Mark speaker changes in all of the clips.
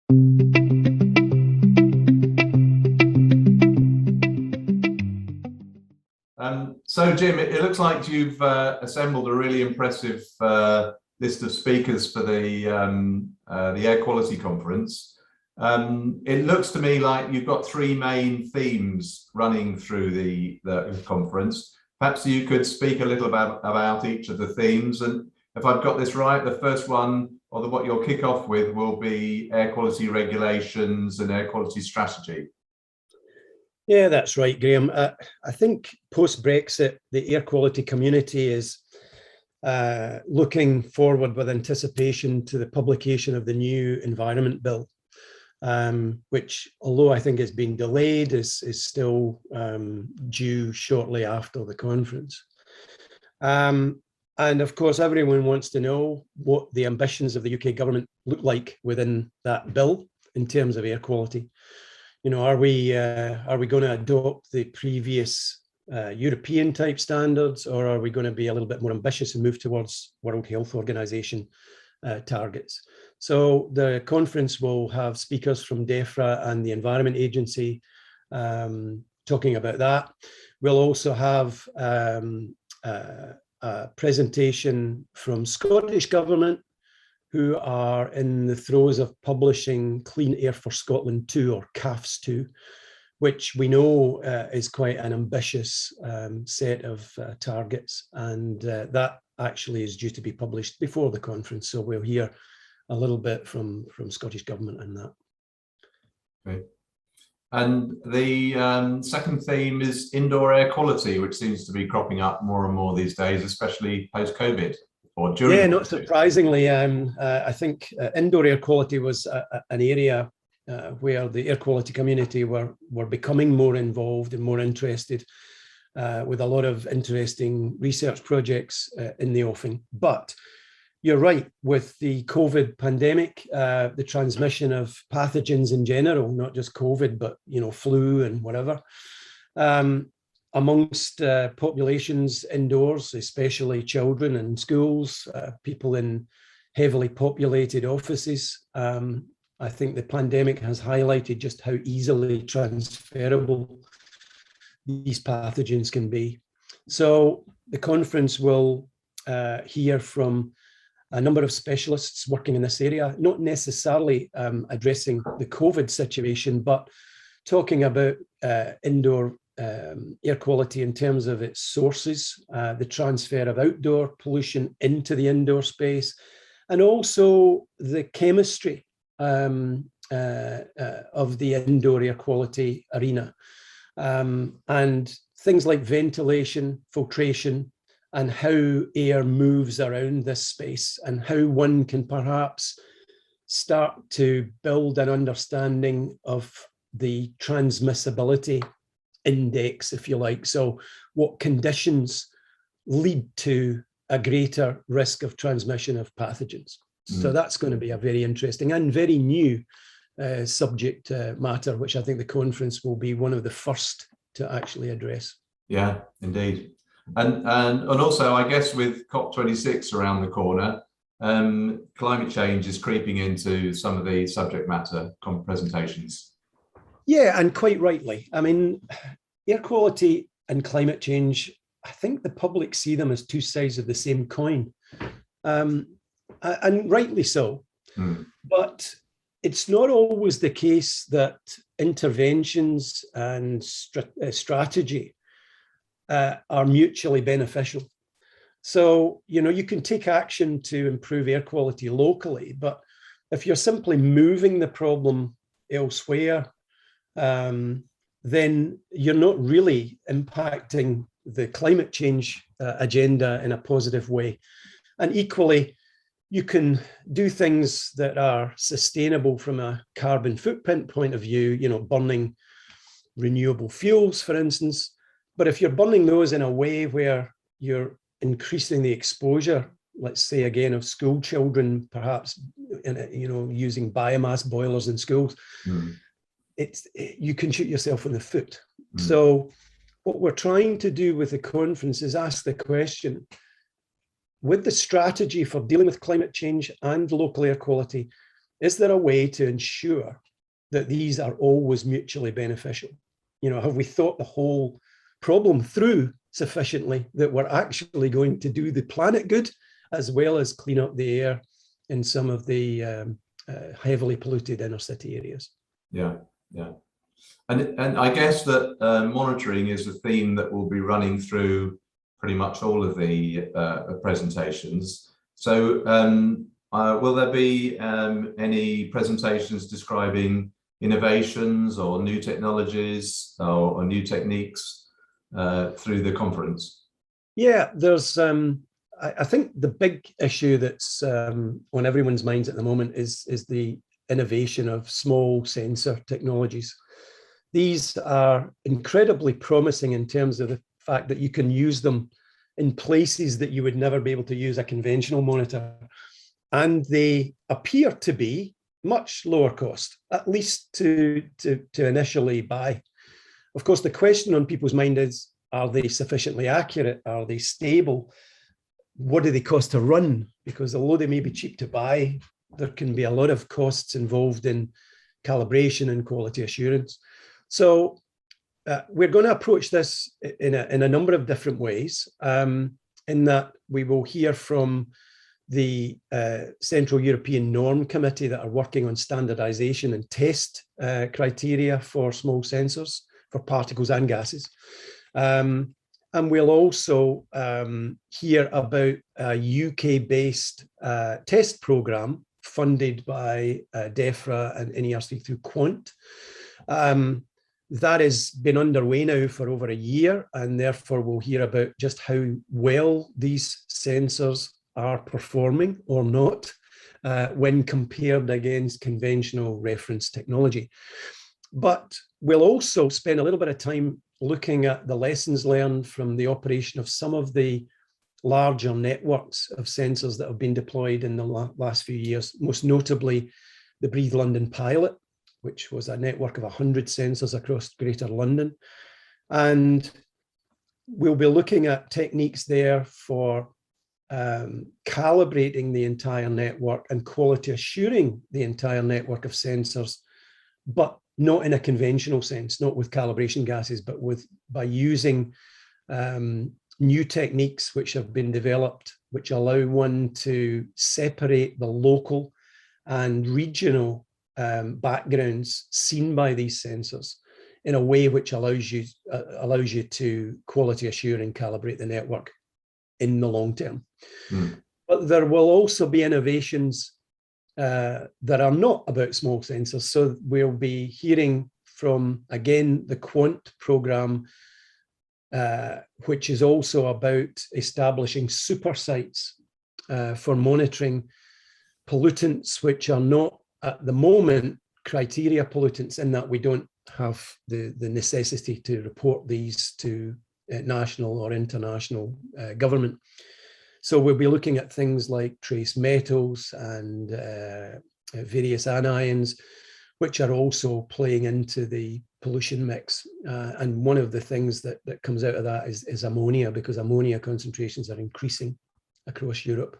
Speaker 1: So, Jim, it looks like you've assembled a really impressive list of speakers for the Air Quality Conference. It looks to me like you've got three main themes running through the conference. Perhaps you could speak a little about each of the themes. And if I've got this right, the first one, or what you'll kick off with, will be air quality regulations and air quality strategy.
Speaker 2: Yeah, that's right, Graham. I think post-Brexit, the air quality community is looking forward with anticipation to the publication of the new Environment Bill, which, although I think has been delayed, is still due shortly after the conference. And of course, everyone wants to know what the ambitions of the UK government look like within that bill in terms of air quality. You know, are we going to adopt the previous European type standards, or are we going to be a little bit more ambitious and move towards World Health Organization targets? So the conference will have speakers from DEFRA and the Environment Agency talking about that. We'll also have a presentation from Scottish Government, who are in the throes of publishing Clean Air for Scotland 2, or CAFS 2, which we know is quite an ambitious set of targets. And that actually is due to be published before the conference. So we'll hear a little bit from Scottish Government on that.
Speaker 1: Okay. And the second theme is indoor air quality, which seems to be cropping up more and more these days, especially post-COVID.
Speaker 2: Yeah, not surprisingly, I think indoor air quality was an area where the air quality community were becoming more involved and more interested, with a lot of interesting research projects in the offing. But you're right, with the COVID pandemic, the transmission of pathogens in general, not just COVID, but flu and whatever, amongst populations indoors, especially children in schools, people in heavily populated offices. I think the pandemic has highlighted just how easily transferable these pathogens can be. So the conference will hear from a number of specialists working in this area, not necessarily addressing the COVID situation, but talking about indoor air quality in terms of its sources, the transfer of outdoor pollution into the indoor space, and also the chemistry of the indoor air quality arena, and things like ventilation, filtration, and how air moves around this space, and how one can perhaps start to build an understanding of the transmissibility index, if you like. So what conditions lead to a greater risk of transmission of pathogens? So that's going to be a very interesting and very new subject matter, which I think the conference will be one of the first to actually address.
Speaker 1: Yeah, indeed. And also, I guess with COP26 around the corner, climate change is creeping into some of the subject matter presentations.
Speaker 2: Yeah, and quite rightly. I mean, air quality and climate change, I think the public see them as two sides of the same coin, and rightly so. But it's not always the case that interventions and strategy are mutually beneficial. So, you can take action to improve air quality locally, but if you're simply moving the problem elsewhere, then you're not really impacting the climate change agenda in a positive way. And equally, you can do things that are sustainable from a carbon footprint point of view, burning renewable fuels, for instance. But if you're burning those in a way where you're increasing the exposure, let's say again, of school children, perhaps, using biomass boilers in schools, you can shoot yourself in the foot. So what we're trying to do with the conference is ask the question, with the strategy for dealing with climate change and local air quality, is there a way to ensure that these are always mutually beneficial? You know, have we thought the whole problem through sufficiently that we're actually going to do the planet good as well as clean up the air in some of the heavily polluted inner city areas?
Speaker 1: Yeah, yeah. And I guess that monitoring is a theme that will be running through pretty much all of the presentations. So will there be any presentations describing innovations or new technologies or new techniques through the conference?
Speaker 2: Yeah, there's, I think the big issue that's on everyone's minds at the moment is the innovation of small sensor technologies. These are incredibly promising in terms of the fact that you can use them in places that you would never be able to use a conventional monitor. And they appear to be much lower cost, at least to initially buy. Of course, the question on people's mind is, are they sufficiently accurate? Are they stable? What do they cost to run? Because although they may be cheap to buy, there can be a lot of costs involved in calibration and quality assurance. So we're going to approach this in a number of different ways, in that we will hear from the Central European Norm Committee that are working on standardization and test criteria for small sensors for particles and gases. And we'll also hear about a UK-based test program funded by DEFRA and NERC through Quant. That has been underway now for over a year, and therefore we'll hear about just how well these sensors are performing or not when compared against conventional reference technology. But we'll also spend a little bit of time looking at the lessons learned from the operation of some of the larger networks of sensors that have been deployed in the last few years, most notably the Breathe London pilot, which was a network of 100 sensors across Greater London. And we'll be looking at techniques there for calibrating the entire network and quality assuring the entire network of sensors, but not in a conventional sense, not with calibration gases, but by using new techniques which have been developed, which allow one to separate the local and regional backgrounds seen by these sensors in a way which allows you to quality assure and calibrate the network in the long term. But there will also be innovations that are not about small sensors. So we'll be hearing from, again, the Quant program, which is also about establishing super sites for monitoring pollutants, which are not at the moment criteria pollutants, in that we don't have the necessity to report these to national or international government. So we'll be looking at things like trace metals and various anions, which are also playing into the pollution mix. And one of the things that comes out of that is ammonia, because ammonia concentrations are increasing across Europe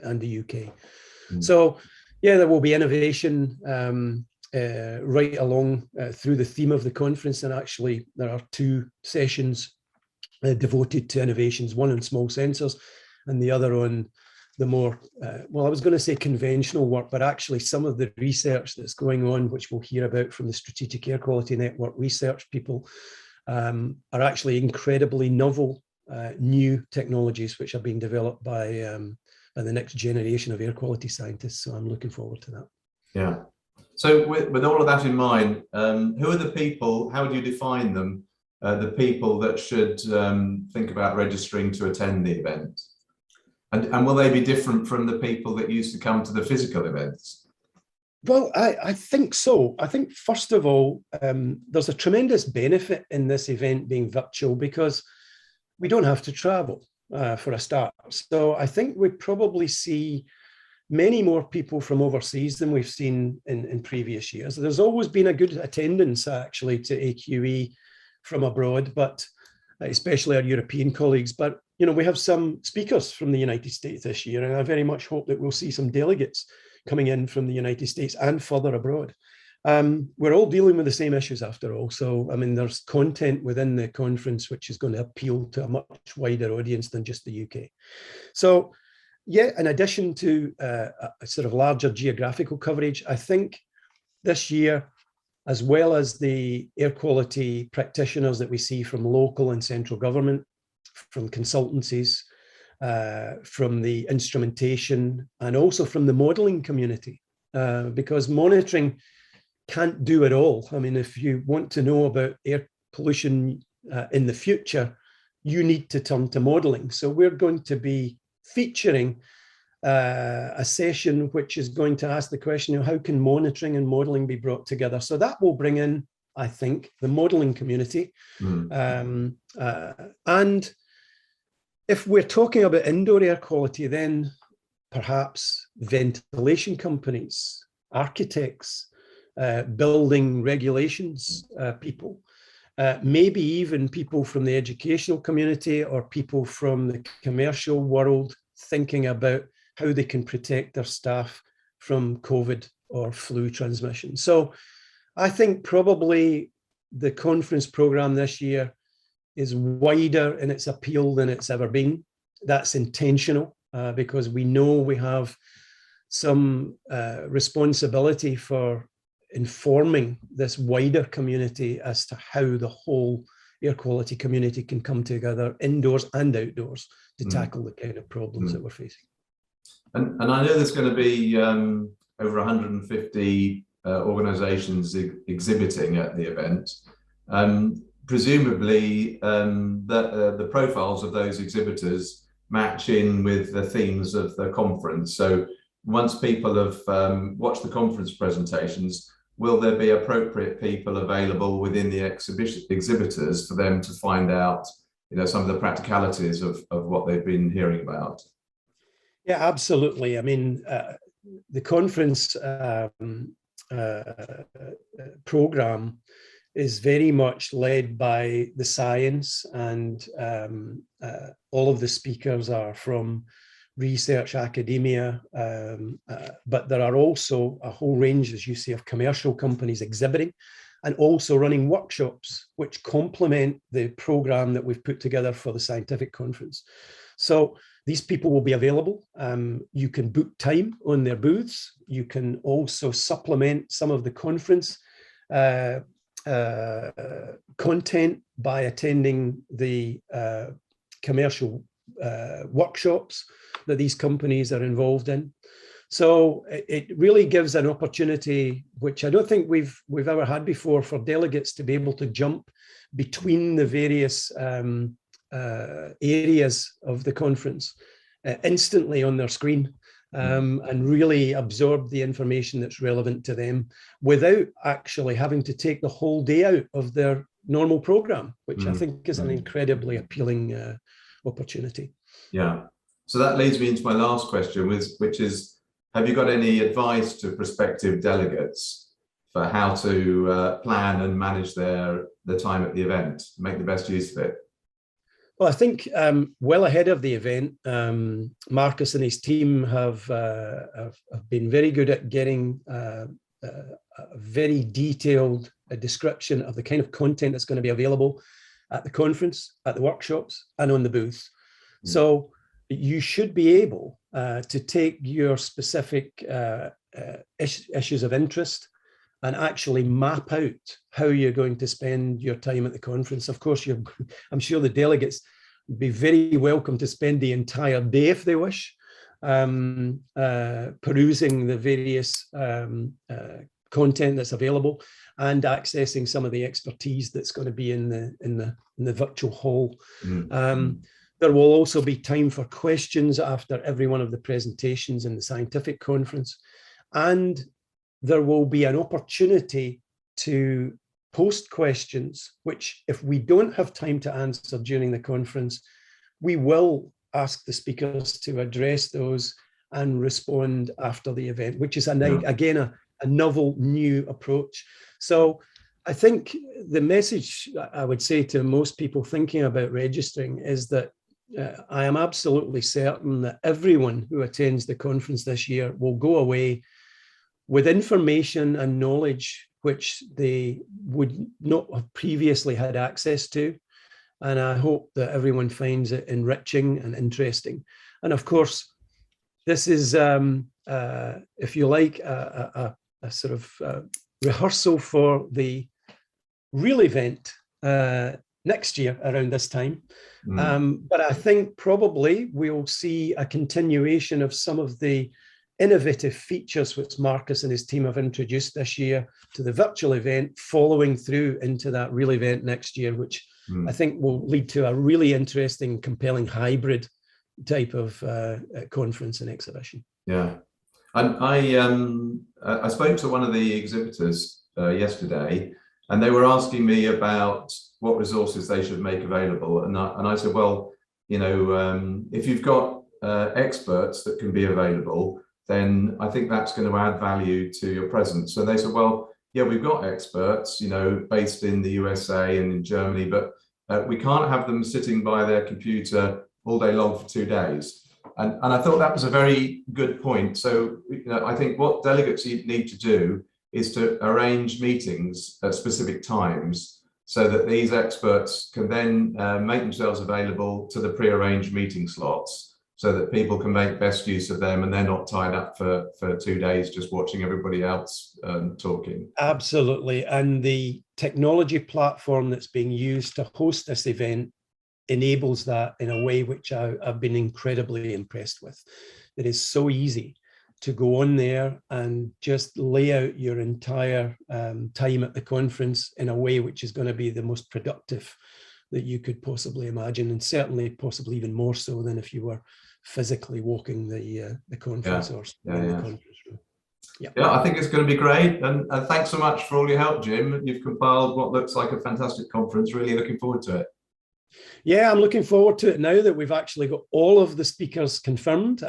Speaker 2: and the UK. So yeah, there will be innovation right along through the theme of the conference. And actually, there are two sessions devoted to innovations, one on small sensors and the other on the more, well, I was going to say conventional work, but actually some of the research that's going on, which we'll hear about from the Strategic Air Quality Network research people, are actually incredibly novel new technologies which are being developed by the next generation of air quality scientists. So I'm looking forward to that.
Speaker 1: Yeah. So with all of that in mind, who are the people, how would you define them, the people that should think about registering to attend the event? And will they be different from the people that used to come to the physical events?
Speaker 2: Well, I think so. I think, first of all, there's a tremendous benefit in this event being virtual because we don't have to travel for a start. So I think we probably see many more people from overseas than we've seen in previous years. There's always been a good attendance, actually, to AQE from abroad, but especially our European colleagues. But you know, we have some speakers from the United States this year, and I very much hope that we'll see some delegates coming in from the United States and further abroad. We're all dealing with the same issues after all. So, I mean, there's content within the conference which is going to appeal to a much wider audience than just the UK. So, yeah, in addition to a sort of larger geographical coverage, I think this year, as well as the air quality practitioners that we see from local and central government, from consultancies, from the instrumentation, and also from the modelling community, because monitoring can't do it all. I mean, if you want to know about air pollution in the future, you need to turn to modelling. So we're going to be featuring a session which is going to ask the question of how can monitoring and modelling be brought together. So that will bring in, I think, the modelling community. And if we're talking about indoor air quality, then perhaps ventilation companies, architects, building regulations people, maybe even people from the educational community or people from the commercial world thinking about how they can protect their staff from COVID or flu transmission. So I think probably the conference program this year is wider in its appeal than it's ever been. That's intentional because we know we have some responsibility for informing this wider community as to how the whole air quality community can come together indoors and outdoors to tackle the kind of problems that we're facing.
Speaker 1: And I know there's going to be over 150 organisations exhibiting at the event. Presumably, the profiles of those exhibitors match in with the themes of the conference. So once people have watched the conference presentations, will there be appropriate people available within the exhibitors for them to find out, some of the practicalities of what they've been hearing about?
Speaker 2: Yeah, absolutely. I mean, the conference program is very much led by the science, and all of the speakers are from research academia, but there are also a whole range, as you say, of commercial companies exhibiting and also running workshops which complement the program that we've put together for the scientific conference. So these people will be available. You can book time on their booths. You can also supplement some of the conference content by attending the commercial workshops that these companies are involved in. So it really gives an opportunity, which I don't think we've ever had before, for delegates to be able to jump between the various areas of the conference instantly on their screen, and really absorb the information that's relevant to them without actually having to take the whole day out of their normal program, which I think is an incredibly appealing opportunity.
Speaker 1: Yeah. So that leads me into my last question, which is, have you got any advice to prospective delegates for how to plan and manage their time at the event, make the best use of it?
Speaker 2: Well, I think well ahead of the event, Marcus and his team have been very good at getting a very detailed description of the kind of content that's going to be available at the conference, at the workshops, and on the booth. So you should be able to take your specific issues of interest and actually map out how you're going to spend your time at the conference. Of course, I'm sure the delegates would be very welcome to spend the entire day if they wish, perusing the various content that's available and accessing some of the expertise that's going to be in the virtual hall. There will also be time for questions after every one of the presentations in the scientific conference, and there will be an opportunity to post questions, which if we don't have time to answer during the conference, we will ask the speakers to address those and respond after the event, which is again a novel new approach. So I think the message I would say to most people thinking about registering is that I am absolutely certain that everyone who attends the conference this year will go away with information and knowledge which they would not have previously had access to. And I hope that everyone finds it enriching and interesting. And of course, this is, if you like, a sort of rehearsal for the real event next year around this time. But I think probably we'll see a continuation of some of the innovative features which Marcus and his team have introduced this year to the virtual event, following through into that real event next year, which I think will lead to a really interesting, compelling hybrid type of conference and exhibition.
Speaker 1: Yeah, and I spoke to one of the exhibitors yesterday, and they were asking me about what resources they should make available, and I said, well, you know, if you've got experts that can be available, then I think that's going to add value to your presence. So they said, well, yeah, we've got experts, you know, based in the USA and in Germany, but we can't have them sitting by their computer all day long for 2 days. And I thought that was a very good point. So, you know, I think what delegates need to do is to arrange meetings at specific times so that these experts can then make themselves available to the pre-arranged meeting slots, so that people can make best use of them and they're not tied up for 2 days just watching everybody else talking. Absolutely.
Speaker 2: And the technology platform that's being used to host this event enables that in a way which I've been incredibly impressed with. It is so easy to go on there and just lay out your entire time at the conference in a way which is going to be the most productive that you could possibly imagine, and certainly possibly even more so than if you were physically walking the conference or in the conference room. Yeah,
Speaker 1: I think it's going to be great, and thanks so much for all your help, Jim. You've compiled what looks like a fantastic conference. Really looking forward to it.
Speaker 2: Yeah, I'm looking forward to it now that we've actually got all of the speakers confirmed,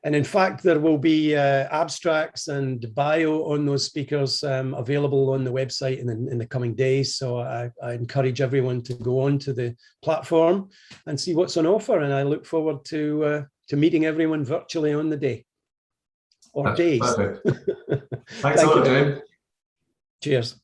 Speaker 2: and in fact, there will be abstracts and bio on those speakers available on the website in the coming days. So I encourage everyone to go on to the platform and see what's on offer. And I look forward to meeting everyone virtually on the day or days.
Speaker 1: Perfect. Thanks a lot, Jim.
Speaker 2: Cheers.